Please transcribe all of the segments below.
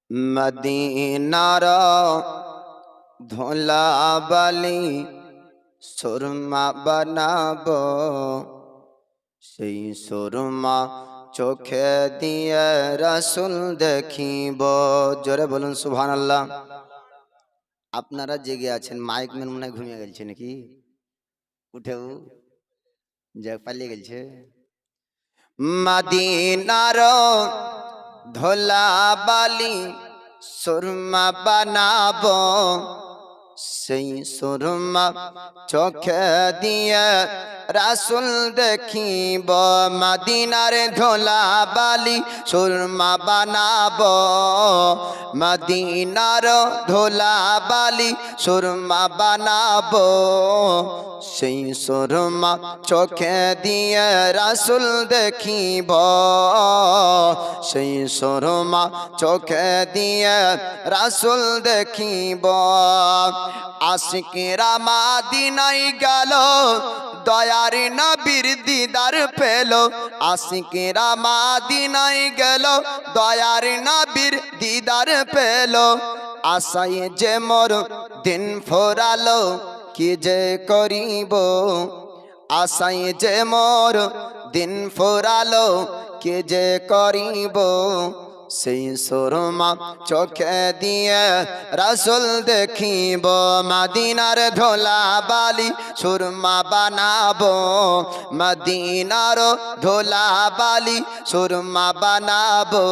মদিনার ধুলাবালি সুরমা বানাবো, সেই সুরমা চোখে দিয়ে রাসূল দেখিব। জোরে বলুন সুবহানাল্লাহ। আপনারা জেগে আছেন, মাইক ম্যান মনে হয় ঘুমিয়ে গেছে নাকি? উঠেও যে পালিয়ে গেছে। মদিনার ধুলাবালি সুরমা বানাবো, সেই সুরমা চোখে দিয়ে রাসূল দেখিব। মদিনার ধুলাবালি সুরমা বানাবো, মদিনার ধুলাবালি সুরমা বানাবো, সেই সুরমা চোখে দিয়ে রাসূল দেখিব। সেই সুরমা চোখে দিয়ে রাসূল দেখিব। আশিকেরা মদিনায় গেল, দয়ার নবীর দিদার পেল। আশিকেরা মদিনায় গেল, দয়ার নবীর দিদার পেল। আশায় যে মোর দিন ফোরালো, কি যে করিব। আশায় যে মোর দিন ফোরালো, কি যে করিব। সেই সুরমা চোখে দিয়ে রাসূল দেখিব। মদিনার ধুলাবালি সুরমা বানাবো, মদিনার ধুলাবালি সুরমা বানাবো,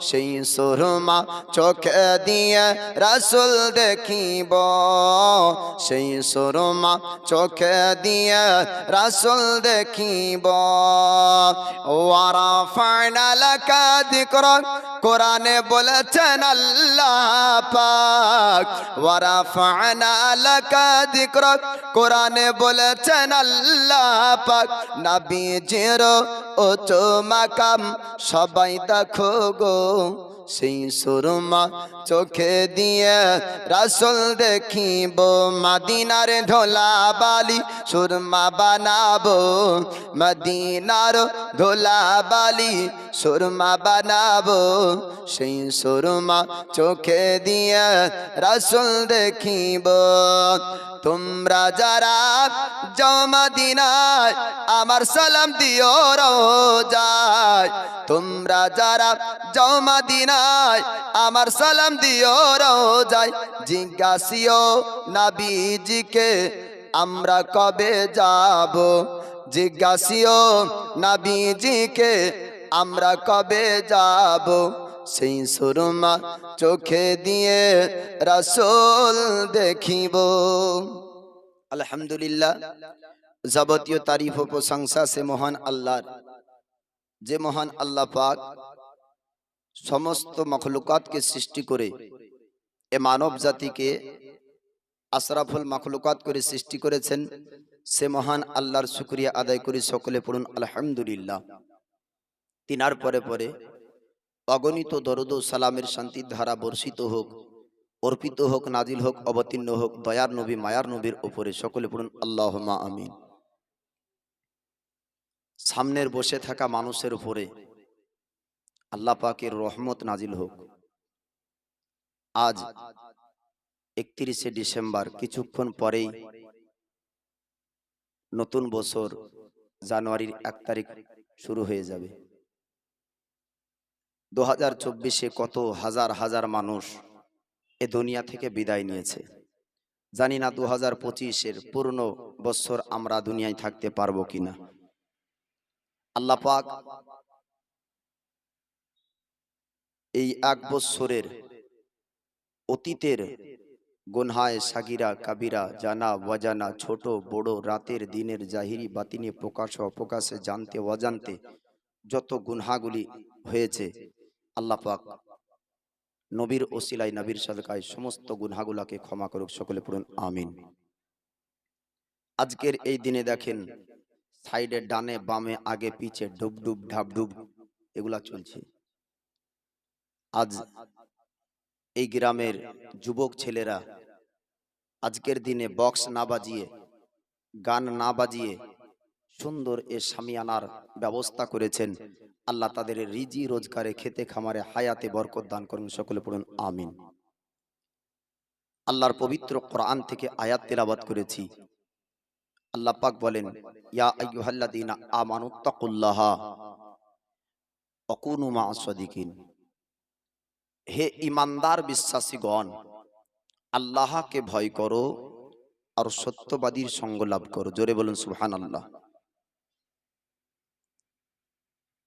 সেই সুরমা চোখে দিয়ে রাসূল দেখিব। সেই সুরমা চোখে দিয়ে রাসূল দেখিব। ওয়ারাফা'না লাকা যিকরাক, কোরআনে বলেছেন আল্লাহ পাক। ওয়ারাফা'না লাকা যিকরাক, কোরআনে বলেছেন আল্লাহ পাক। নবীজির উঁচু মাকাম সবাই দেখো গো, সেই সুরমা চোখে দিয়ে রাসূল দেখিব। মদিনার ধুলাবালি সুরমা বানাবো, মদিনার ধুলাবালি সুরমা বানাবো, সেই সুরমা চোখে দিয়ে রাসূল দেখিব। তোমরা যারা যাও মদিনায়, আমার সালাম দিও রোজায়। তোমরা যারা যাও মদিনায়, আমার সালাম দিও রোজায়। জিজ্ঞাসিও নবীজিকে আমরা কবে যাব। জিজ্ঞাসিও নবীজিকে আমরা কবে যাব। সেই সুরমা চোখে দিয়ে রাসূল দেখিব। আলহামদুলিল্লাহ, যাবতীয় তারিফ ও প্রশংসা সে মহান আল্লাহর, যে মহান আল্লাহ পাক সমস্ত মখলুকাতকে সৃষ্টি করে এ মানব জাতিকে আশরাফুল মখলুকাত করে সৃষ্টি করেছেন। সে মহান আল্লাহর শুকরিয়া আদায় করি। সকলে পড়ুন আলহামদুলিল্লাহ। তিনার পরে পরে অগণিত দরুদ ও সালামের শান্তির ধারা বর্ষিত হোক, অর্পিত হোক, নাজিল হোক, অবতীর্ণ হোক দয়ার নবী মায়ার নবীর উপরে। সকলে পড়ুন আল্লাহুম্মা আমিন। সামনের বসে থাকা মানুষের উপরে আল্লাহ পাকের রহমত নাজিল হোক। আজ 31শে ডিসেম্বর, কিছুক্ষণ পরেই নতুন বছর জানুয়ারির 1 তারিখ শুরু হয়ে যাবে। 2024-এ কত হাজার হাজার মানুষ এ দুনিয়া থেকে বিদায় নিয়েছে। জানি না 2025-এর পূর্ণ বছর আমরা দুনিয়ায় থাকতে পারবো কিনা। আল্লাহ পাক এই 1 বছরের অতীতের গুনহায়ে সাগিরা কাবিরা, জানা ওয়াজানা, ছোট বড়, রাতের দিনের, জাহিরি বাতিনি, প্রকাশ অপ্রকাশে, জানতে অজান্তে যত গুনহাগুলি হয়েছে, আল্লাহ পাক নবীর ওসিলায় নবীর সাদকায় সমস্ত গুনহাগুলাকে ক্ষমা করুক। সকলে পড়ুন আমিন। আজকের এই দিনে দেখেন সাইডে ডানে বামে আগে পিছে ডুবডুব ঢাবডুব এগুলা চলছে। আজ এই গ্রামের যুবক ছেলেরা আজকের দিনে বক্স না বাজিয়ে, গান না বাজিয়ে সুন্দর এ শামিয়ানার ব্যবস্থা করেছেন। আল্লাহ তাদের রিজি রোজগারে, খেতে খামারে, হায়াতে বরকত দান করুন। সকলে পড়ুন আমিন। আল্লাহর পবিত্র কোরআন থেকে আয়াত তেলাওয়াত করেছি। আল্লাহ পাক বলেন, ইয়া আইয়ুহাল্লাযীনা আমানুত্তাকুল্লাহা ওয়া কুনু মা'আস সাদিকিন। হে ঈমানদার বিশ্বাসীগণ, আল্লাহকে ভয় করো আর সত্যবাদীর সঙ্গ লাভ করো। জোরে বলুন সুবহানাল্লাহ।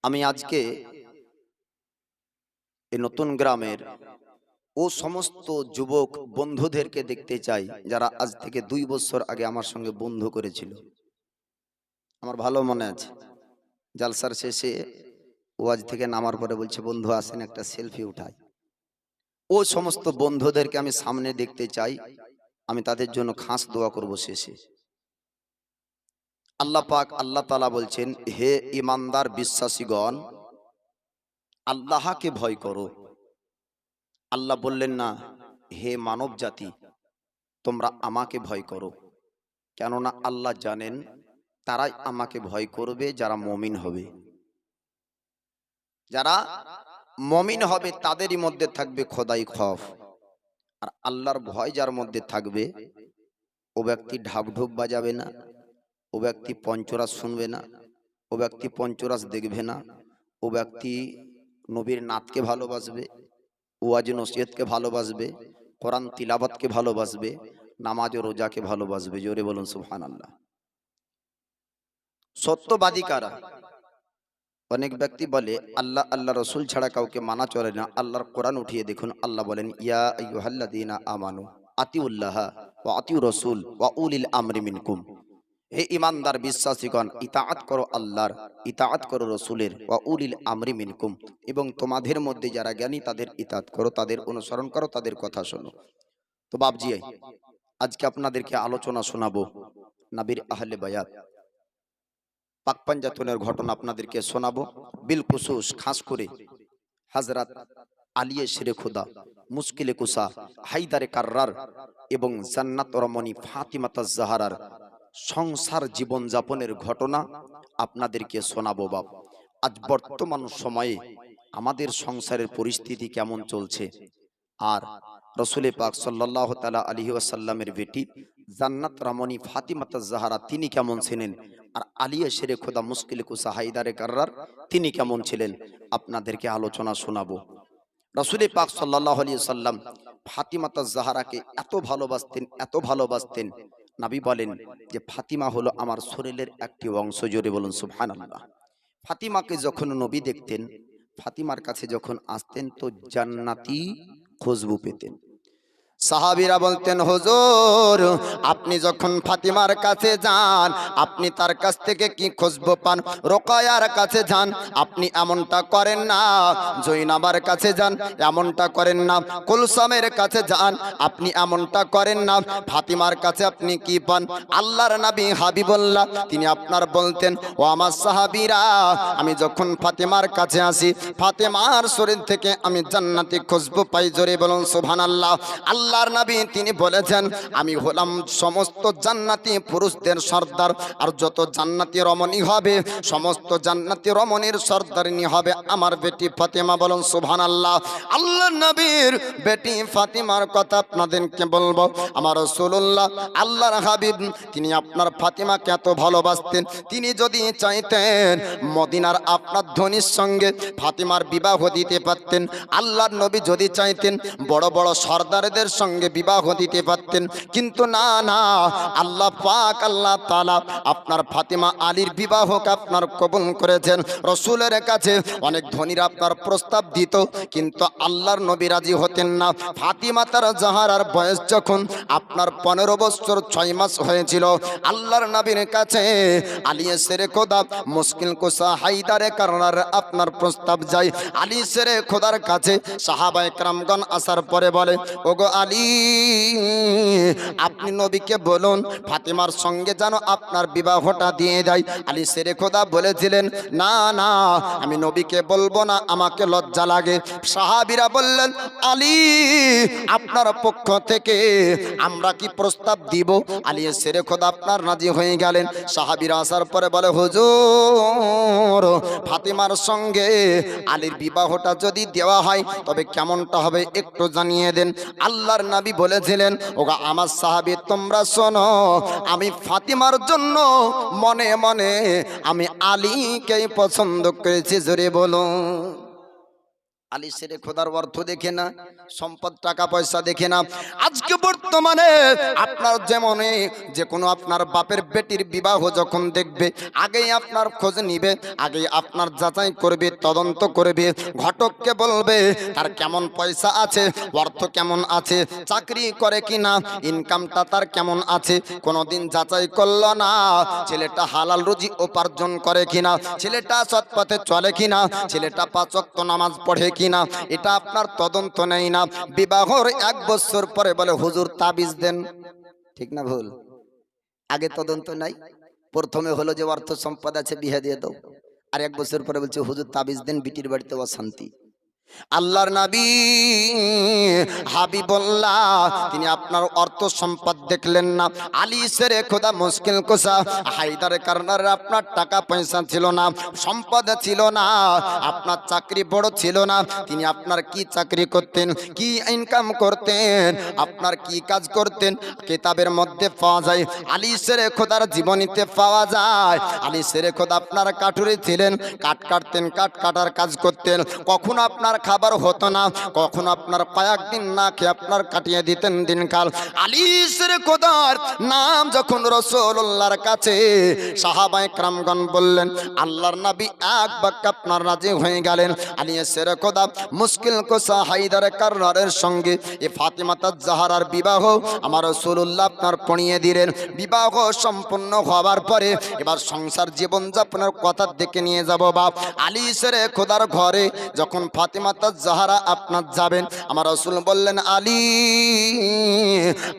আমি আজকে এই নতুন গ্রামের ও সমস্ত যুবক বন্ধুদেরকে দেখতে চাই যারা আজ থেকে 2 বছর আগে আমার সঙ্গে বন্ধু করেছিল। আমার ভালো মনে আছে, জালসার শেষে ওয়াজ থেকে নামার পরে বলছে, বন্ধু আসেন একটা সেলফি উঠাই। ও সমস্ত বন্ধুদেরকে আমি সামনে দেখতে চাই। আমি তাদের জন্য খাস দোয়া করব শেষে। আল্লাহ পাক আল্লাহ তাআলা বলছেন, হে ঈমানদার বিশ্বাসীগণ, আল্লাহকে ভয় করো। আল্লাহ বললেন না, হে মানব জাতি, তোমরা আমাকে ভয় করো। কেননা আল্লাহ জানেন তারাই আমাকে ভয় করবে যারা মুমিন হবে। যারা মুমিন হবে তাদেরই মধ্যে থাকবে খোদাই খৌফ। আর আল্লাহর ভয় যার মধ্যে থাকবে, ও ব্যক্তি ঢাকঢোক বাজাবে না, ও ব্যক্তি পঞ্চরাস শুনবে না, ও ব্যক্তি পঞ্চরাস দেখবে না, ও ব্যক্তি নবীর নাতকে ভালোবাসবে, ওয়াজ নসিহতকে ভালোবাসবে, কোরআন তিলাওয়াতকে ভালোবাসবে, নামাজ ও রোজাকে ভালোবাসবে। জোরে বলুন সুবহানাল্লাহ। সত্যবাদী কারা? অনেক ব্যক্তি বলে আল্লাহ আল্লাহ রসুল ছাড়া কাউকে মানা চলে না। আল্লাহর কোরআন উঠিয়ে দেখুন, আল্লাহ বলেন, ইয়া আইয়ুহাল্লাযীনা আমানু আতিউল্লাহ ওয়া আতিউর রাসূল ওয়া উলিল আমরি মিনকুম। হে ঈমানদার বিশ্বাসীগণ, ইতাআত করো আল্লাহর, ইতাআত করো রাসূলের, ওয়া উলিল আমরি মিনকুম, এবং তোমাদের মধ্যে যারা জ্ঞানী তাদের ইতাআত করো, তাদের অনুসরণ করো, তাদের কথা শোনো। তো বাপজি, আজকে আপনাদেরকে আলোচনা শোনাবো নবীর আহলে বায়াত, পাক পাঞ্জাতনের ঘটনা আপনাদেরকে শোনাবো। বিলখুসুস খাস করে হযরত আলিয়ে শেরে খুদা, মুশকিলে কুসা, হায়দারে কাররার এবং জান্নাত রমণী ফাতিমাতুজ জাহরার সংসার জীবন যাপনের ঘটনা আপনাদেরকে শোনাবো। বাপ, আজ বর্তমান সময়ে আমাদের সংসারের পরিস্থিতি কেমন চলছে, আর রাসূল পাক সাল্লাল্লাহু তাআলা আলাইহি ওয়াসাল্লামের বেটি জান্নাত রমণী ফাতিমাতুজ জাহরা তিনি কেমন ছিলেন, আর আলিয়া শেরে খোদা মুশকিলে কুসা হায়দারে কাররার তিনি কেমন ছিলেন, আপনাদেরকে আলোচনা শোনাবো। রাসূল পাক সাল্লাল্লাহু আলাইহি ওয়াসাল্লাম ফাতিমাতুজ জাহরাকে এত ভালোবাসতেন, এত ভালোবাসতেন, নবী বলেন যে ফাতিমা হলো আমার শরীরের একটি অংশ। জোরে বলুন সুবহানাল্লাহ। ফাতিমাকে যখন নবী দেখতেন, ফাতিমার কাছে যখন আসতেন তো জান্নাতি খুশবু পেতেন। সাহাবীরা বলতেন, হুজুর আপনি যখন ফাতিমার কাছে যান আপনি তার কাছ থেকে কি খুশবু পান? রোকায়ার কাছে যান আপনি এমনটা করেন না, জৈনাবার কাছে যান এমনটা করেন না, কুলসামের কাছে যান আপনি এমনটা করেন না, ফাতিমার কাছে আপনি কি পান? আল্লাহর নবী হাবিবুল্লাহ তিনি আপনার বলতেন, ও আমার সাহাবীরা আমি যখন ফাতিমার কাছে আসি ফাতিমার শরীর থেকে আমি জান্নাতি খুশবু পাই। জোরে বলুন সুবহানাল্লাহ। আল্লাহর নবী তিনি বলেছেন, আমি হলাম সমস্ত জান্নাতি পুরুষদের সর্দার, আর যত জান্নাতি রমণী হবে সমস্ত জান্নাতি রমণীর সর্দারিনী হবে আমার বেটি ফাতিমা। বলুন সুবহানাল্লাহ। আল্লাহর নবীর বেটি ফাতিমার কথা আপনাদেরকে বলবো। আমার রাসূলুল্লাহ আল্লাহর হাবিব তিনি আপনার ফাতিমাকে এত ভালোবাসতেন, তিনি যদি চাইতেন মদিনার আপনার ধনির সঙ্গে ফাতিমার বিবাহ দিতে পারতেন। আল্লাহর নবী যদি চাইতেন বড় বড় সর্দারদের সঙ্গে বিবাহ দিতে পারতেন, কিন্তু না না, আল্লাহ পাক আল্লাহ তাআলা আপনার ফাতিমা আলীর বিবাহকে আপনার কবুল করেছেন। রাসূলের কাছে অনেক ধনীরা আপনার প্রস্তাব দিত, কিন্তু আল্লাহর নবী রাজি হতেন না। ফাতিমা তার জাহরার বয়স যখন আপনার 15 বছর 6 মাস হয়েছিল, আল্লাহর নবীর কাছে আলিয়ে শেরে খোদা মুশকিল কুসা হায়দারে কাররার আপনার প্রস্তাব যায়। আলী শেরে খোদার কাছে সাহাবায়ে কেরামগণ আসার পরে বলে, ওগো আলী আপনি নবীকে বলুন ফাতেমার সঙ্গে যেন আপনার বিবাহটা দিয়ে দেয়। আলী শেরে খোদা বলেছিলেন না না আমি নবীকে বলবো না, আমাকে লজ্জা লাগে। সাহাবীরা বললেন আলী আপনার পক্ষ থেকে আমরা কি প্রস্তাব দিব? আলী শেরে খোদা আপনার রাজি হয়ে গেলেন। সাহাবীরা আসার পরে বলে হুজুর ফাতেমার সঙ্গে আলীর বিবাহটা যদি দেওয়া হয় তবে কেমনটা হবে একটু জানিয়ে দেন। আল্লাহর নবী বলেছিলেন ওগো আমার সাহাবী তোমরা শোনো, আমি ফাতেমার জন্য মনে মনে আমি আলীকেই পছন্দ করেছি। জোরে বলো। আলী শেরে খোদার অর্থ দেখে না, সম্পদ টাকা পয়সা দেখে না। আজকে বর্তমানে আপনার যেমনে যে কোনো আপনার বাপের বেটির বিবাহ যখন দেখবে আগেই আপনার খোঁজ নিবে, আগেই আপনার যাচাই করবে, তদন্ত করবে। ঘটককে বলবে তার কেমন পয়সা আছে, অর্থ কেমন আছে, চাকরি করে কিনা, ইনকামটা তার কেমন আছে। কোনোদিন যাচাই করলো না ছেলেটা হালাল রুজি উপার্জন করে কিনা, ছেলেটা সৎ পথে চলে কিনা, ছেলেটা 5 ওয়াক্ত নামাজ পড়ে কিনা, এটা আপনার তদন্ত নেই না। বিবাহর 1 বছর পরে বলে হুজুর তাবিজ দেন। ঠিক না ভুল? আগে তদন্ত নাই, প্রথমে হলো যে অর্থ সম্পদ আছে বিয়ে দিয়ে দাও, আর 1 বছর পরে বলছে হুজুর তাবিজ দেন, বিটির বাড়িতে অশান্তি। আল্লাহর নবী হাবিবুল্লাহ তিনি আপনার অর্থ সম্পদ দেখলেন না। আলী শেরে খোদা মুশকিল কুশা হায়দার কারনার আপনার টাকা পয়সা ছিল না, সম্পদ ছিল না, আপনার চাকরি বড় ছিল না। তিনি আপনার কি চাকরি করতেন, কি ইনকাম করতেন, আপনার কি কাজ করতেন কিতাবের মধ্যে পাওয়া যায়, আলী শেরে খোদার জীবনীতে পাওয়া যায়। আলী শেরে খোদা আপনার কাঠুরে ছিলেন, কাঠ কাটতেন, কাঠ কাটার কাজ করতেন। কখনো আপনার খাবার হতো না, কখনো আপনার কয়েকদিন না খেয়ে আপনার কাটিয়ে দিতেন দিনকাল। আলী শেরে খোদার নাম যখন রাসূলুল্লাহর কাছে সাহাবায়ে কেরামগণ বললেন, আল্লাহর নবী এক বাক্যে আপনার রাজি হয়ে গেলেন। আলী শেরে খোদা মুশকিল কুশা হায়দার কারনারের সঙ্গে এই ফাতেমা জাহরার বিবাহ আমার রাসূলুল্লাহ আপনার পড়িয়ে দিলেন। বিবাহ সম্পূর্ণ হওয়ার পরে এবার সংসার জীবন যাপনের কথা দেখে নিয়ে যাব বাপ। আলী শেরে খোদার ঘরে যখন ফাতেমা জাহরা আপনার যাবেন, আমার রাসূল বললেন আলী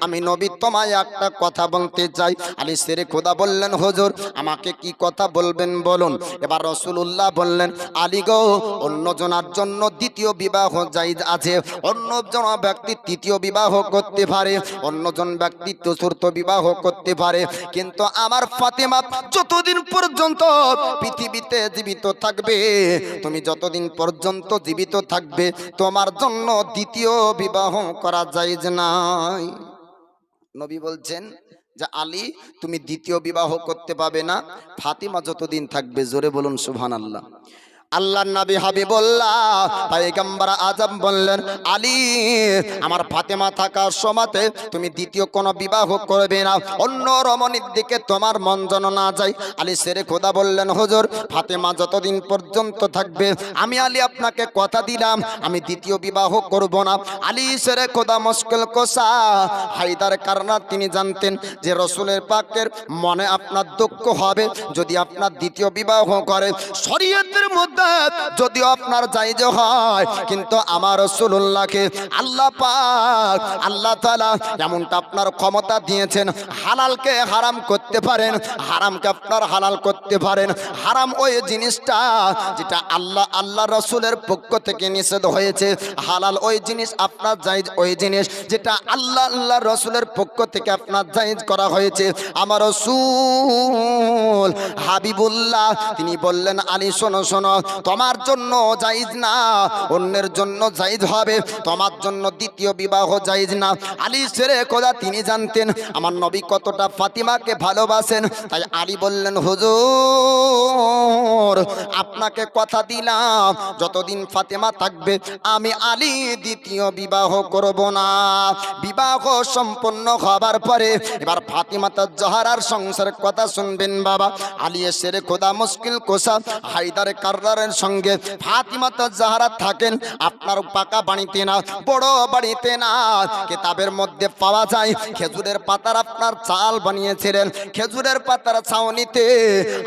আমি নবী তোমায় একটা কথা বলতে চাই। আলী শেরে খোদা বললেন হুজুর আমাকে কি কথা বলবেন বলুন। এবার রাসূলুল্লাহ বললেন আলী গো অন্য জনের জন্য দ্বিতীয় বিবাহ জায়েজ আছে, অন্য জন ব্যক্তি তৃতীয় বিবাহ করতে পারে, অন্যজন ব্যক্তি চতুর্থ বিবাহ করতে পারে, কিন্তু আমার ফাতেমা যতদিন পর্যন্ত পৃথিবীতে জীবিত থাকবে, তুমি যতদিন পর্যন্ত জীবিত থাকবে তোমার জন্য দ্বিতীয় বিবাহ করা জায়েজ নাই। নবী বলছেন যে আলী তুমি দ্বিতীয় বিবাহ করতে পাবে না, ফাতেমা যতদিন থাকবে। জোরে বলুন সুবহানাল্লাহ। আল্লাহর নবী হাবিবুল্লাহ পয়গম্বর আজম বললেন আলী আমার ফাতেমা থাকার সময়তে তুমি দ্বিতীয় কোনো বিবাহ করবে না, অন্য রমণীর দিকে তোমার মন যেন না যায়। আলী শেরে খোদা বললেন হুজুর ফাতেমা যতদিন পর্যন্ত থাকবে আমি আলী আপনাকে কথা দিলাম আমি দ্বিতীয় বিবাহ করব না। আলী শেরে খোদা মুশকিল কুশা হায়দার কারনার তিনি জানতেন যে রাসূলের পাকের মনে আপনার দুঃখ হবে যদি আপনার দ্বিতীয় বিবাহ করে। শরীয়তের মধ্যে যদিও আপনার জায়েজ হয়, কিন্তু আমার রাসূলুল্লাহকে আল্লাহ পাক আল্লাহ তাআলা এমনটা আপনার ক্ষমতা দিয়েছেন, হালালকে হারাম করতে পারেন, হারামকে আপনার হালাল করতে পারেন। হারাম ওই জিনিসটা যেটা আল্লাহ রাসূলের পক্ষ থেকে নিষেধ হয়েছে, হালাল ওই জিনিস আপনার জায়েজ ওই জিনিস যেটা আল্লাহ রাসূলের পক্ষ থেকে আপনার জায়েজ করা হয়েছে। আমার রাসূল হাবিবুল্লাহ তিনি বললেন আলী শোনো শোনো তোমার জন্য জায়েজ না, অন্যের জন্য জায়েজ হবে, তোমার জন্য দ্বিতীয় বিবাহ জায়েজ না। আলী শেরে খোদা তিনি জানতেন আমার নবী কতটা ফাতেমাকে ভালোবাসেন, তাই আলী বললেন হুজুর আপনাকে কথা দিলাম যতদিন ফাতেমা থাকবে আমি আলী দ্বিতীয় বিবাহ করব না। বিবাহ সম্পন্ন হবার পরে এবার ফাতেমা জাহরার সংসারের কথা শুনবেন বাবা। আলী শেরে খোদা মুশকিল কুশা হায়দার কাররার কাররারের সঙ্গে ফাতিমা জাহরা থাকেন আপনার পাকা বাড়িতে না, বড় বাড়িতে না, কিতাবের মধ্যে পাওয়া যায় খেজুরের পাতার আপনার চাল বানিয়েছিলেন। খেজুরের পাতার ছাউনিতে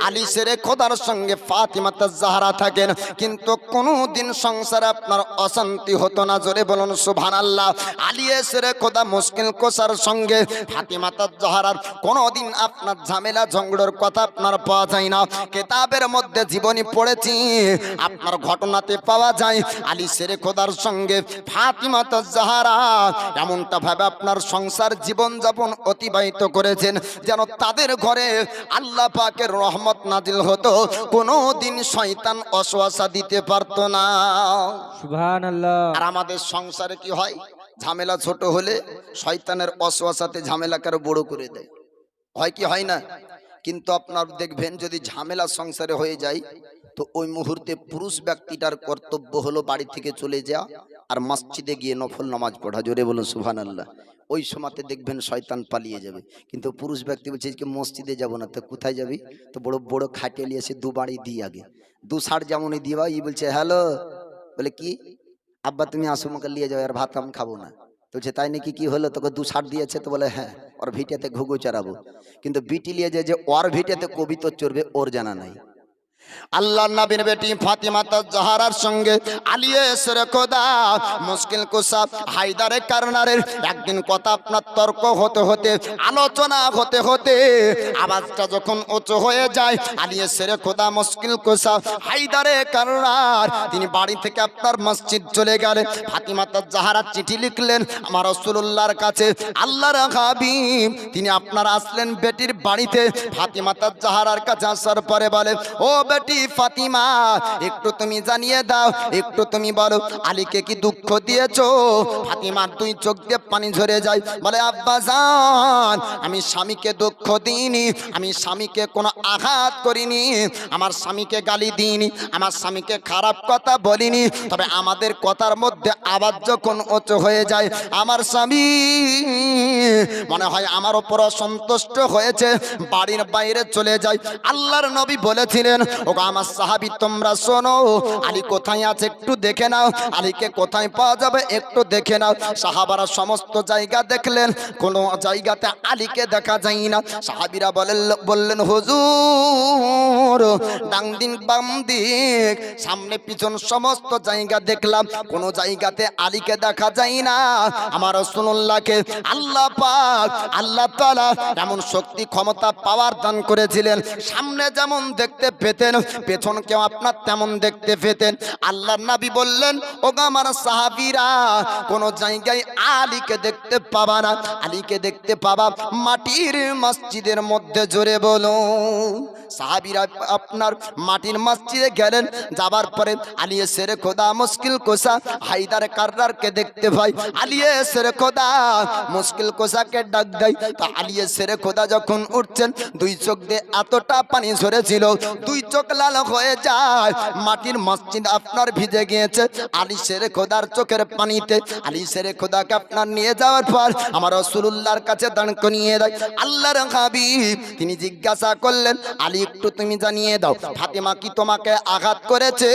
আলী শেরে খোদার সঙ্গে ফাতিমা জাহরা থাকেন, কিন্তু কোনোদিন সংসারে আপনার অশান্তি হতো না। জোরে বলুন সুবহানাল্লাহ। আলী শেরে খোদা মুশকিল কোসার সঙ্গে ফাতিমা জাহরার কোনোদিন আপনার ঝামেলা ঝগড়ার কথা আপনার পাওয়া যায় না। কিতাবের মধ্যে জীবনী পড়েছি, আপনার ঘটনাতে পাওয়া যায় আলী শেরে খোদার সঙ্গে ফাতিমা জাহরা এমনটা ভাবে আপনার সংসার জীবন যাপন অতিবাহিত করেছেন যেন তাদের ঘরে আল্লাহ পাকের রহমত নাজিল হতো, কোনোদিন শয়তান অসওয়াসা দিতে পারতো না। সুবহানাল্লাহ। আর আমাদের সংসারে কি হয়, ঝামেলা ছোট হলে শয়তানের অসওয়াসাতে ঝামেলাকে আরো বড় করে দেয়, হয় কি হয় না? কিন্তু আপনার দেখবেন যদি ঝামেলা সংসারে হয়ে যায় তো ওই মুহূর্তে পুরুষ ব্যক্তিটার কর্তব্য হলো বাড়ি থেকে চলে যাওয়া আর মসজিদে গিয়ে নফল নামাজ পড়া। জোরে বলুন সুবহানাল্লাহ। ওই সময়তে দেখবেন শয়তান পালিয়ে যাবে। কিন্তু পুরুষ ব্যক্তি বলছে যে মসজিদে যাব না, তো কোথায় যাবি? তো বড় বড় খাটে নিয়ে এসে দু বাড়ি দিয়ে আগে দু শার্ট যেমনই দিবা, ই বলছে হ্যালো, বলে কি আব্বা তুমি আসো, আমাকে নিয়ে যাও, আর ভাত আমি খাবো না। তো বলছে তাই নাকি, কি হলো? তোকে দু শার্ট দিয়েছে? তো বলে হ্যাঁ, ওর ভিটাতে ঘুঘু চড়াবো। কিন্তু বিটি নিয়ে যে ওর ভিটাতে কবিতা চড়বে ওর জানা নাই। আল্লাহর নবীর বেটি ফাতিমা জাহরার সঙ্গে আলী শেরে খোদা মুশকিল কুসা হায়দারে কাররারের একদিন কথা আপনার তর্ক হতে হতে আলোচনা হতে হতে আওয়াজটা যখন উঁচু হয়ে যায়, আলী শেরে খোদা মুশকিল কুসা হায়দারে কাররার তিনি বাড়ি থেকে আপনার মসজিদ চলে গেলেন। ফাতিমা জাহরা চিঠি লিখলেন আমার রাসূলুল্লাহর কাছে। আল্লাহর হাবিব তিনি আপনার আসলেন বেটির বাড়িতে। ফাতিমা জাহরার কাছে আসার পরে বলে, ও বেটি ফাতিমা, একটু তুমি জানিয়ে দাও, একটু তুমি বলো আলীকে কি দুঃখ দিয়েছো? ফাতিমার দুই চোখ দিয়ে পানি ঝরে যায়, বলে আব্বা জান, আমি স্বামীকে দুঃখ দিইনি, আমি স্বামীকে কোনো আঘাত করিনি, আমার স্বামীকে গালি দিইনি, আমার স্বামীকে খারাপ কথা বলিনি। তবে আমাদের কথার মধ্যে আওয়াজ যখন উঁচু হয়ে যায়, আমার স্বামী মনে হয় আমার উপর অসন্তুষ্ট হয়েছে, বাড়ির বাইরে চলে যায়। আল্লাহর নবী বলেছিলেন, ও আমার সাহাবী তোমরা শোনো, আলী কোথায় আছে একটু দেখে নাও, আলীকে কোথায় পাওয়া যাবে একটু দেখে নাও। সাহাবারা সমস্ত জায়গা দেখলেন, কোনো জায়গাতে আলীকে দেখা যায় না। সাহাবীরা বললেন হুজুর, ডান দিক বাম দিক সামনে পিছন সমস্ত জায়গা দেখলাম, কোনো জায়গাতে আলীকে দেখা যায় না। আমার রাসূলুল্লাহকে আল্লাহ পাক আল্লাহ তাআলা এমন শক্তি ক্ষমতা পাওয়ার দান করেছিলেন, সামনে যেমন দেখতে পেতেন পেছনকেও আপনার তেমন দেখতে পেতেন। আল্লাহর নবী বললেন, ও আমার সাহাবীরা, কোন জায়গায় আলীকে দেখতে পাবা না, আলীকে দেখতে পাবা মাটির মসজিদের মধ্যে। জোরে বলো। সাহাবীরা আপনার মাটির মসজিদে গেলেন, যাবার পরে আলী শেরে খোদা মুশকিল কোসা হায়দার কাররারকে দেখতে পাই। আলী শেরে খোদা মুশকিল কোসাকে ডাক দেয়। তো আলী শেরে খোদা যখন উঠছেন, দুই চোখ দিয়ে এতটা পানি ঝরেছিল, দুই চোখ লাল হয়ে যায়। মাটির মসজিদ আপনার ভিজে গিয়েছে আলী শেরে খোদার চোখের পানিতে। আলী শেরে খোদাকে আপনার নিয়ে যাওয়ার পর আমার রাসূলুল্লাহর কাছে দাঁড় করিয়ে দেয়। আল্লাহর হাবিব তিনি জিজ্ঞাসা করলেন, আলী একটু তুমি জানিয়ে দাও, ফাতিমা কি তোমাকে আঘাত করেছে?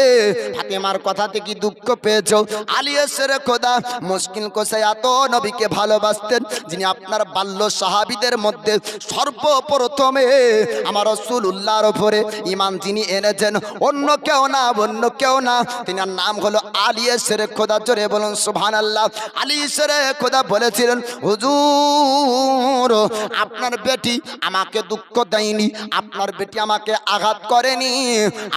ফাতিমার কথাতে কি দুঃখ পেয়েছো? আলী শেরে খোদা মুশকিল কোসা এত নবীকে ভালোবাসতেন, যিনি আপনার বাল্য সাহাবীদের মধ্যে সর্বপ্রথমে আমার রাসূলুল্লাহর উপরে ঈমান যিনি এনেছেন, অন্য কেউ না, অন্য কেউ না, তিনার নাম হলো আলী শেরে খোদা। জোরে বলুন সুবহানাল্লাহ। আলী শেরে খোদা বলেছিলেন, হুজুর আপনার বেটি আমাকে দুঃখ দেয়নি, আপনার বেটি আমাকে আঘাত করেনি,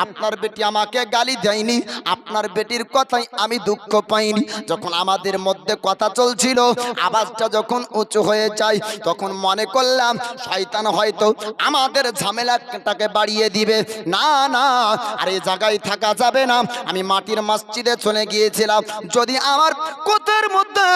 আপনার বেটি আমাকে গালি দেয়নি, আপনার বেটির কথাই আমি দুঃখ পাইনি। যখন আমাদের মধ্যে কথা চলছিল, আওয়াজটা যখন উঁচু হয়ে যায়, তখন মনে করলাম শয়তান হয়তো আমাদের ঝামেলাটাকে বাড়িয়ে দিবে। না না, আর এই জায়গায় থাকা যাবে না। আমি মাটির মসজিদে চলে গিয়েছিলাম, যদি আমার কোতের মধ্যে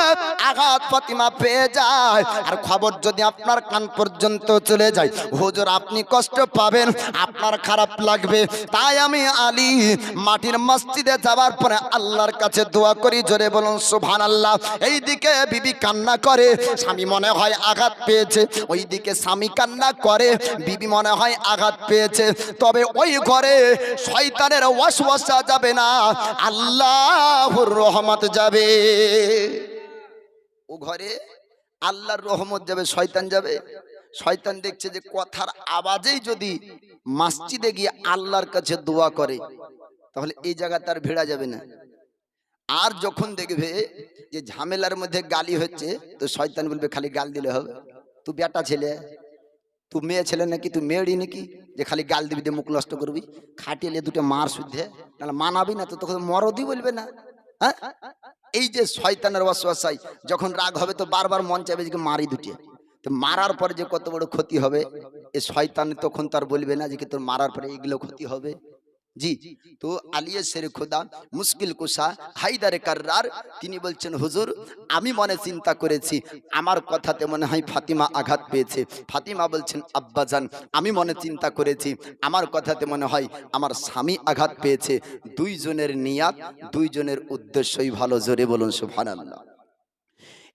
আঘাত ফাতিমা পেয়ে যায় আর খবর যদি আপনার কান পর্যন্ত চলে যায়, হুজুর আপনি কষ্ট পাবেন, আপনার খারাপ লাগবে। তাই আমি আলী মাটির মসজিদে যাওয়ার পরে আল্লাহর কাছে দোয়া করি। জোরে বলুন সুবহানাল্লাহ। এইদিকে বিবি কান্না করে, স্বামী মনে হয় আঘাত পেয়েছে, ওইদিকে স্বামী কান্না করে, বিবি মনে হয় আঘাত পেয়েছে। তবে ওই ঘরে শয়তানের ওয়াসওয়াসা যাবে না, আল্লাহর রহমত যাবে। ও ঘরে আল্লাহর রহমত যাবে, শয়তান যাবে। শয়তান দেখছে যে কথার আওয়াজেই যদি মসজিদে গিয়ে আল্লাহর কাছে দোয়া করে তাহলে এই জায়গা তার ভিড়া যাবে না। আর যখন দেখবে যে ঝামেলার মধ্যে গালি হচ্ছে তো শয়তান বলবে খালি গাল দিলে হবে, তুই বেটা ছেলে, তুই মেয়ে ছেলে নাকি, তুই মেয়েরই নাকি যে খালি গাল দিবি দিয়ে মুখ নষ্ট করবি, খাটিয়ে দুটো মার শুদ্ধে নাহলে মানাবি না তো তখন মরদি বলবে না। হ্যাঁ, এই যে শয়তানের ওয়াসওয়াসায় যখন রাগ হবে তো বারবার মন চাইবে যে মারি দুটিয়ে, তো মারার পরে যে কত বড় ক্ষতি হবে এ শয়তান তখন তার বলবে না যে কি তোর মারার পরে এগুলো ক্ষতি হবে। জি, তো আলিয়ে শের খোদা মুশকিল কুশা হায়দারে কাররার তিনি বলছেন হুজুর আমি মনে চিন্তা করেছি আমার কথাতে মনে হয় ফাতিমা আঘাত পেয়েছে। ফাতিমা বলছেন আব্বাজান আমি মনে চিন্তা করেছি আমার কথাতে মনে হয় আমার স্বামী আঘাত পেয়েছে। দুইজনের নিয়াত দুইজনের উদ্দেশ্যই ভালো, জোরে বলুন সুবহানাল্লাহ।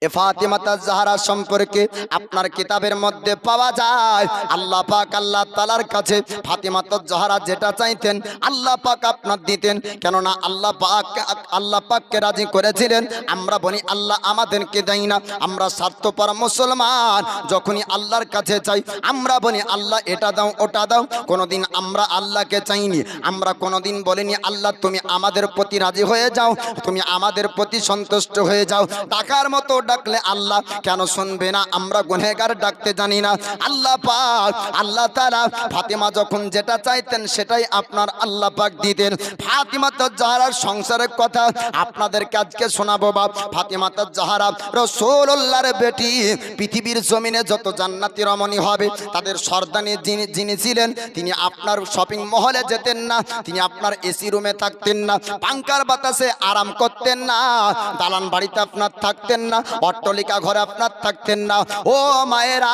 এ ফাতিমা তাজহারা সম্পর্কে আপনার কিতাবের মধ্যে পাওয়া যায় আল্লাহ পাক আল্লাহ তাআলার কাছে ফাতিমা তাজহারা যেটা চাইতেন আল্লাহ পাক আপনার দিতেন, কেননা আল্লাহ পাককে রাজি করেছিলেন। আমরা বলি আল্লাহ আমাদেরকে দেয় না, আমরা স্বার্থপর মুসলমান যখনই আল্লাহর কাছে চাই আমরা বলি আল্লাহ এটা দাও ওটা দাও, কোনোদিন আমরা আল্লাহকে চাইনি, আমরা কোনোদিন বলিনি আল্লাহ তুমি আমাদের প্রতি রাজি হয়ে যাও, তুমি আমাদের প্রতি সন্তুষ্ট হয়ে যাও। টাকার মতো ডাকলে আল্লাহ কেন শুনবে না? আমরা গুনাহগার ডাকতে জানি না। আল্লাহ পাক আল্লাহ তাআলা ফাতিমা যখন যেটা চাইতেন সেটাই আপনার আল্লাহ পাক দিতেন। ফাতিমা তাজহারার সংসারের কথা আপনাদেরকে আজকে শোনাবো। বাপ ফাতিমা তাজহারা রাসূলুল্লাহর বেটি, পৃথিবীর জমিনে যত জান্নাতি রমণী হবে তাদের সর্দানি যিনি ছিলেন তিনি আপনার শপিং মহলে যেতেন না, তিনি আপনার এসি রুমে থাকতেন না, পাঙ্খার বাতাসে আরাম করতেন না, দালান বাড়িতে আপনার থাকতেন না, অট্টালিকা ঘরে আপনার থাকতেন না। ও মায়েরা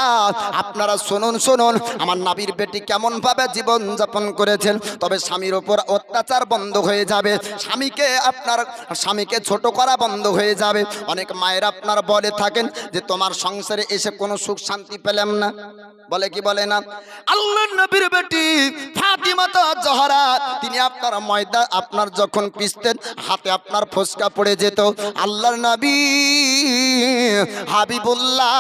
আপনারা শুনুন শুনুন আমার নবীর বেটি কেমন ভাবে জীবন যাপন করেছেন। তবে স্বামীর উপর অত্যাচার বন্ধ হয়ে যাবে, স্বামীকে ছোট করা বন্ধ হয়ে যাবে। অনেক মায়েরা আপনার বলে থাকেন যে তোমার সংসারে এসে কোনো সুখ শান্তি পেলাম না, বলে কি বলে না? আল্লাহর নবীর বেটি ফাতিমা তাজহারা তিনি আপনার ময়দা আপনার যখন পিষতেন হাতে আপনার ফোসকা পড়ে যেত। আল্লাহর নবী হাবিবুল্লাহ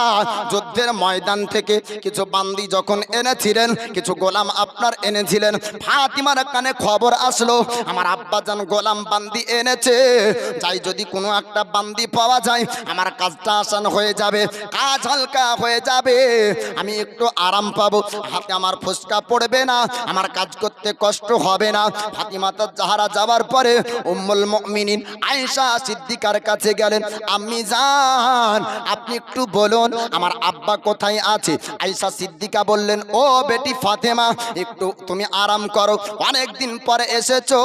যুদ্ধের ময়দান থেকে কিছু বান্দি যখন এনেছিলেন, কিছু গোলাম আপনার এনেছিলেন, ফাতিমার কানে খবর আসলো আমার আব্বাজান গোলাম বান্দি এনেছে, যাই যদি কোনো একটা বান্দি পাওয়া যায় আমার কাজটা আসান হয়ে যাবে, কাজ হালকা হয়ে যাবে, আমি একটু আরাম পাবো, হাতে আমার ফুসকা পড়বে না, আমার কাজ করতে কষ্ট হবে না। ফাতিমা তাজহারা যাওয়ার পরে উম্মুল মুমিনিন আয়েশা সিদ্দিকার কাছে গেলেন, আম্মি জান আপনি একটু বলুন আমার আব্বা কোথায় আছে? আয়েশা সিদ্দিকা বললেন, ও বেটি ফাতেমা একটু তুমি আরাম করো, অনেক দিন পরে এসেছো,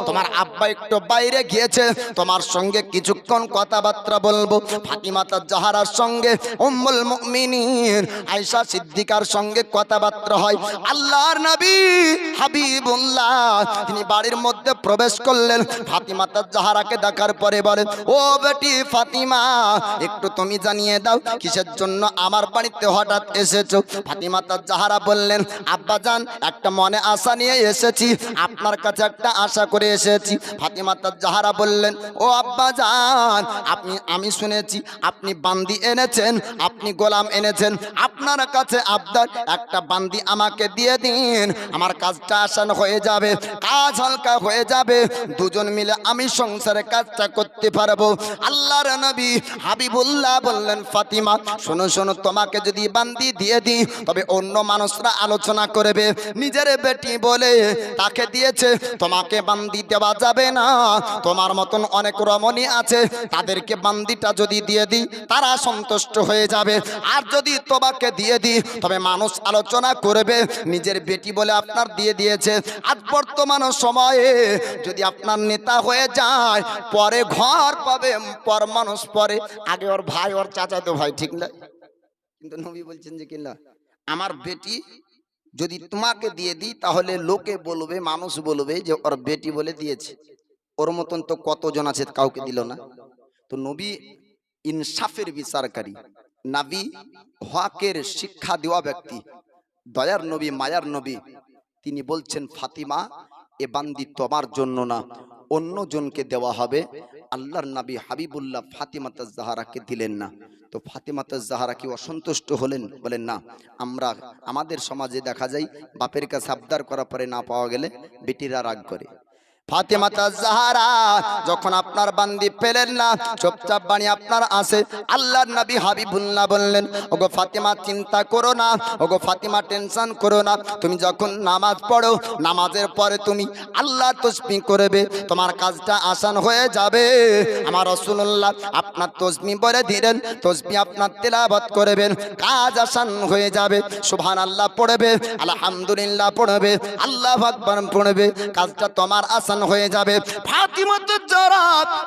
তোমার আব্বা একটু বাইরে গিয়েছে, তোমার সঙ্গে কিছুক্ষণ কথাবার্তা বলবো। ফাতিমা তাজহারার সঙ্গে উম্মুল মুমিনিন আয়েশা সিদ্দিকার সঙ্গে কথাবার্তা হয়। আল্লাহর নবী হাবিবুল্লাহ তিনি বাড়ির মধ্যে প্রবেশ করলেন, ফাতিমা তাজহারাকে দেখার পরে বলেন, ও বেটি ফাতিমা একটু তুমি জানিয়ে দাও কিসের জন্য আমার বাড়িতে হঠাৎ এসেছো? ফাতিমা তাজহারা বললেন, আব্বাজান একটা মনে আশা নিয়ে এসেছি, আপনার কাছে একটা আশা করে এসেছি। ফাতিমা তাজহারা বললেন, ও আব্বাজান আমি শুনেছি আপনি বান্দি এনেছেন, আপনি গোলাম এনেছেন, আপনার কাছে আবদার একটা বান্দি আমাকে দিয়ে দিন, আমার কাজটা আসান হয়ে যাবে, কাজ হালকা হয়ে যাবে, দুজন মিলে আমি সংসারে কাজটা করতে পারবো। আল্লাহর নবী হাবিবুল্লাহ বললেন, ফাতিমা শোনো শোনো, তোমাকে যদি বান্দি দিয়ে দিই তবে অন্য মানুষরা আলোচনা করবে, নিজের বেটি বলে তাকে দিয়েছে, তোমাকে বান্দি দেওয়া যাবে না, তোমার মতন অনেক রমণী আছে তাদেরকে বান্দিটা যদি দিয়ে দিই তারা সন্তুষ্ট হয়ে যাবে, আর যদি তোমাকে দিয়ে দিই তবে মানুষ আলোচনা করবে, নিজের বেটি বলে আপনার দিয়ে দিয়েছে। আজ বর্তমান সময়ে যদি আপনার নেতা হয়ে যায় পরে ঘর পাবে, পর মানুষ পরে, আগে ওর ভাই ওর চাচাতো ভাই, ঠিক না? কিন্তু নবী বলছেন যে কিনা আমার বেটি যদি তোমাকে দিয়ে দিই তাহলে লোকে বলবে, মানুষ বলবে যে ওর বেটি বলে দিয়েছে, ওর মতন তো কতজন আছে কাউকে দিল না। তো নবী ইনসাফের বিচারকারী, নবী হকের শিক্ষা দেওয়া ব্যক্তি, দয়ার নবী, মায়ার নবী, তিনি বলছেন, ফাতিমা, এ বান্দি তোমার জন্য না, অন্য জনকে দেওয়া হবে। আল্লাহর নবী হাবিবুল্লাহ ফাতিমাতুজ জাহরাকে দিলেন না। তো ফাতিমাতুজ জাহরা কি অসন্তুষ্ট হলেন? বলেন না। আমাদের সমাজে দেখা যায়, বাপের কাছে আবদার করার পরে না পাওয়া গেলে বেটিরা রাগ করে। ফাতিমাতুজ জাহরা যখন আপনার বান্দি পেলেন না, চুপচাপ বাণী আপনার আছে, আল্লাহর নবী হাবিবুল্লাহ বললেন, ওগো ফাতিমা, চিন্তা করো না, ওগো ফাতিমা, টেনশন করো না। তুমি যখন নামাজ পড়ো, নামাজের পরে তুমি আল্লাহ তাসবিহ করবে, তোমার কাজটা আসান হয়ে যাবে। আমার রাসূলুল্লাহ আপনার তাসবিহ বলে দিলেন, তাসবিহ আপনার তেলাওয়াত করবেন, কাজ আসান হয়ে যাবে। সুবহানাল্লাহ পড়বে, আলহামদুলিল্লাহ পড়বে, আল্লাহু আকবার পড়বে, কাজটা তোমার আসান হয়ে যাবে। ফাতিমাতুজ জাহরা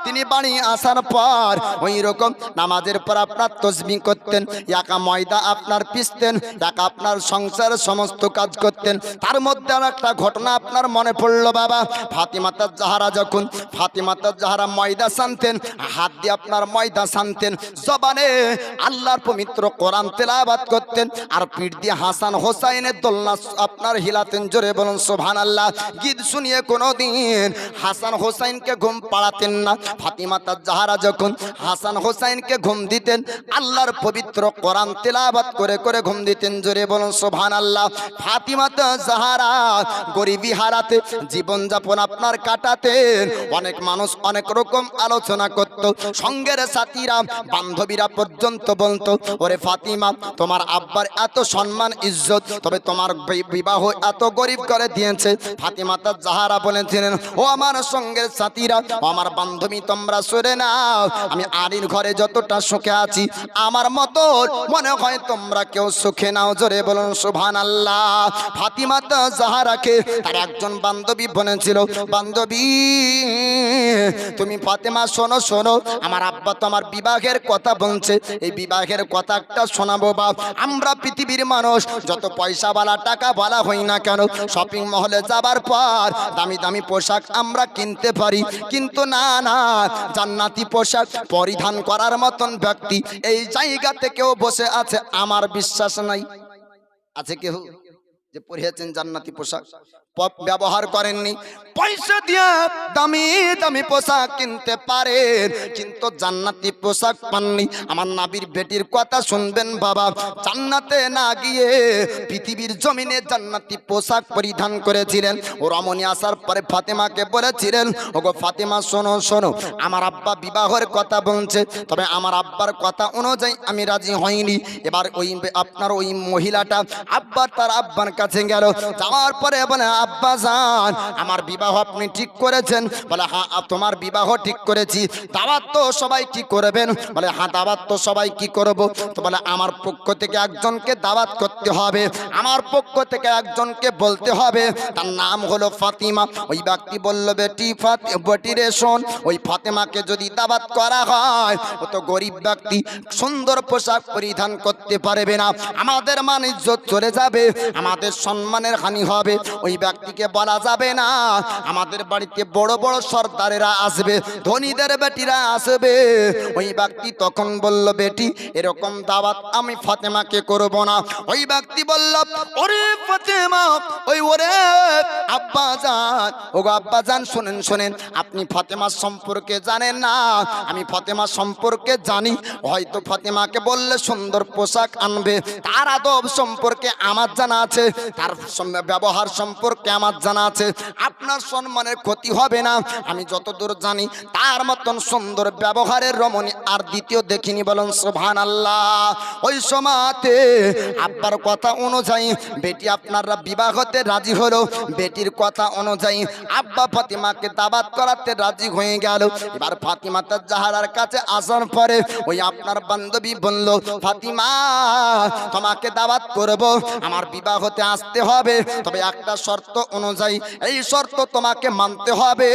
তিনি বাড়ি আসার পর ওই রকম নামাজের পর আপনার তাসবিহ করতেন, একা ময়দা আপনার পিষতেন, একা আপনার সংসার সমস্ত কাজ করতেন। তার মধ্যে আর একটা ঘটনা আপনার মনে পড়লো বাবা। ফাতিমাতুজ জাহরা যখন ফাতিমাতুজ জাহরা ময়দা সানতেন, হাত দিয়ে আপনার ময়দা সানতেন, জবানে আল্লাহর পবিত্র কোরআন তেলাওয়াত করতেন, আর পিঠ দিয়ে হাসান হোসাইনের দোলনা আপনার হিলাতেন। জোরে বলুন সুবহানাল্লাহ। গীত শুনিয়ে কোনোদিন হাসান হোসাইনকে ঘুম পাড়াতেন না। ফাতিমাতুজ জাহরা যখন হাসান হোসাইনকে ঘুম দিতেন, আল্লাহর পবিত্র কোরআন তেলাওয়াত করে করে ঘুম দিতেন। জোরে বলুন সুবহানাল্লাহ। ফাতিমাতুজ জাহরা গরিবী হারাতে জীবনযাপন আপনার কাটাতেন। অনেক মানুষ অনেক রকম আলোচনা করত, সঙ্গের সাথীরা বান্ধবীরা পর্যন্ত বলতো, ওরে ফাতিমা, তোমার আব্বার এত সম্মান ইজ্জত, তবে তোমার বিবাহ এত গরিব করে দিয়েছে। ফাতিমাতুজ জাহরা বলেছিলেন, ও আমার সঙ্গের সাথীরা, আমার বান্ধবী, তোমরা শুনে নাও, আমি আলীর ঘরে যতটা সুখে আছি, আমার মতো মনে হয় তোমরা কেউ সুখে নাও। জোরে বলুন সুবহানাল্লাহ। ফাতিমাতুজ জাহরাকে তার একজন বান্ধবী বলেছিল, বান্ধবী তুমি ফাতেমা শোনো শোনো, আমার আব্বা তো আমার বিবাহের কথা বলছে, এই বিবাহের কথা একটা শোনাবো বাপ। আমরা পৃথিবীর মানুষ, যত পয়সাওয়ালা টাকা বলা হই না কেন, শপিং মহলে যাবার পর দামি দামি পোশাক আমরা কিনতে পারি, কিন্তু না না, জান্নাতি পোশাক পরিধান করার মতন ব্যক্তি এই জায়গাতে কেউ বসে আছে আমার বিশ্বাস নাই। আছে কেউ যে পরিয়েছেন জান্নাতি পোশাক, ব্যবহার করেননি? পয়সা দিয়ে দামি দামি পোশাক কিনতে পারেন, কিন্তু জান্নাতি পোশাক পাননি। আমার নবীর বেটির কথা শুনবেন বাবা, জান্নাতে না গিয়ে পৃথিবীর জমিনে জান্নাতি পোশাক পরিধান করেছিলেন। ও রমণী আসার পরে ফাতেমাকে বলেছিলেন, ওগো ফাতেমা শোনো শোনো, আমার আব্বা বিবাহের কথা বলছে, তবে আমার আব্বার কথা অনুযায়ী আমি রাজি হইনি। এবার ওই আপনার ওই মহিলাটা তার আব্বার কাছে গেল, যাওয়ার পরে বলে, আব্বা জান, আমার বিবাহ আপনি ঠিক করেছেন? বলে, হ্যাঁ তোমার বিবাহ ঠিক করেছি। দাওয়াত তো সবাই কি করবেন? বলে, হ্যাঁ দাওয়াত তো সবাই কি করব? তো বলে, আমার পক্ষ থেকে একজনকে দাওয়াত করতে হবে, আমার পক্ষ থেকে একজনকে বলতে হবে, তার নাম হলো ফাতিমা। ওই ব্যক্তি বলল, বেটি রে শোন, ওই ফাতেমাকে যদি দাওয়াত করা হয়, ও তো গরিব ব্যক্তি, সুন্দর পোশাক পরিধান করতে পারবে না, আমাদের মান ইজ্জত চলে যাবে, আমাদের সম্মানের হানি হবে। ওই ব্যক্তিকে বলা যাবে না, আমাদের বাড়িতে বড় বড় সর্দারেরা আসবে, ধনীদের বেটিরা আসবে। ওই ব্যক্তি তখন বলল, বেটি, এরকম দাওয়াত আমি ফাতেমাকে করব না। ওই ব্যক্তি বলল, ওরে ফাতেমা, ওরে আব্বা জান, ওগো আব্বা জান, শুনেন শুনেন, আপনি ফাতেমার সম্পর্কে জানেন না, আমি ফাতেমা সম্পর্কে জানি। হয়তো ফাতেমাকে বললে সুন্দর পোশাক আনবে, তার আদব সম্পর্কে আমার জানা আছে, তার ব্যবহার সম্পর্কে আমার জানা আছে, আপনার সম্মানের ক্ষতি হবে না। আমি যতদূর জানি, তার মতন সুন্দর ব্যবহারের রমণী আর দ্বিতীয় দেখিনি। বলুন সুবহানাল্লাহ। ওই সময়তে আব্বার কথা অনুযায়ী বেটি আপনারা বিবাহতে রাজি হলো। বেটির কথা অনুযায়ী আব্বা ফাতিমাকে দাওয়াত করাতে রাজি হয়ে গেল। এবার ফাতিমাতুজ জাহরার কাছে আসার পরে ওই আপনার বান্ধবী বলল, ফাতিমা, তোমাকে দাওয়াত করব, আমার বিবাহতে আসতে হবে, তবে একটা শর্ত অনুযায়ী, এই শর্ত তোমাকে মানতে হবে।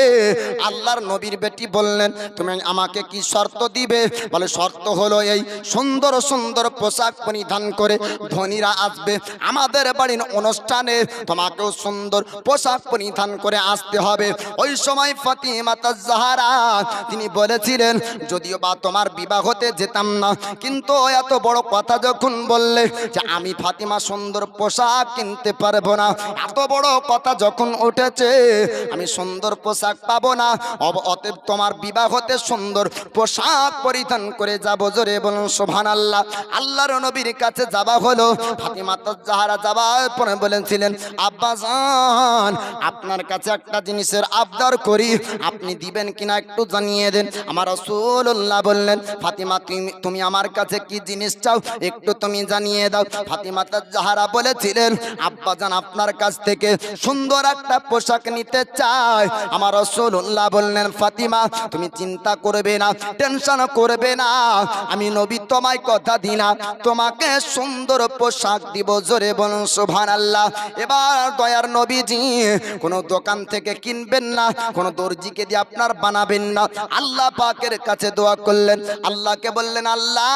আল্লাহর নবীর বেটি বললেন, তুমি আমাকে কি শর্ত দিবে? বলে, শর্ত হলো এই, সুন্দর সুন্দর পোশাক পরিধান করে ধনীরা আসবে আমাদের বাড়ির অনুষ্ঠানে, তোমাকেও সুন্দর পোশাক পরিধান করে আসতে হবে। ওই সময় ফাতিমাতুজ জাহরা তিনি বলেছিলেন, যদিও বা তোমার বিবাহতে যেতাম না, কিন্তু এত বড় কথা যখন বললে যে আমি ফাতিমা সুন্দর পোশাক কিনতে পারবো না, এত বড় কথা যখন উঠেছে আমি সুন্দর পোশাক পাবো না, অতএব তোমার বিবাহতে সুন্দর পোশাক পরিধান করে যাব। জোরে বলুন সুবহানাল্লাহ। আল্লাহর নবীর কাছে যাওয়া হলো। ফাতিমা তাজহারা যাওয়ার পরে বলেছিলেন, আব্বাজান আপনার কাছে একটা জিনিসের আবদার করি, আপনি দিবেন কিনা একটু জানিয়ে দেন। আমার রাসূলুল্লাহ বললেন, ফাতিমা তুমি আমার কাছে কি জিনিস চাও একটু তুমি জানিয়ে দাও। ফাতিমা তাজহারা বলেছিলেন, আব্বাজান আপনার কাছ থেকে সুন্দর একটা পোশাক নিতে চাই। আমার রাসূলুল্লাহ বললেন, ফাতিমা তুমি চিন্তা করবে না, টেনশন করবে না, আমি নবী তোমায় কথা দিলাম তোমাকে সুন্দর পোশাক দিব। জোরে বলুন সুবহানাল্লাহ। এবার দয়ার নবীজি কোনো দোকান থেকে কিনবেন না, কোনো দর্জিকে দিয়ে আপনার বানাবেন না, আল্লাহ পাকের কাছে দোয়া করলেন। আল্লাহকে বললেন, আল্লাহ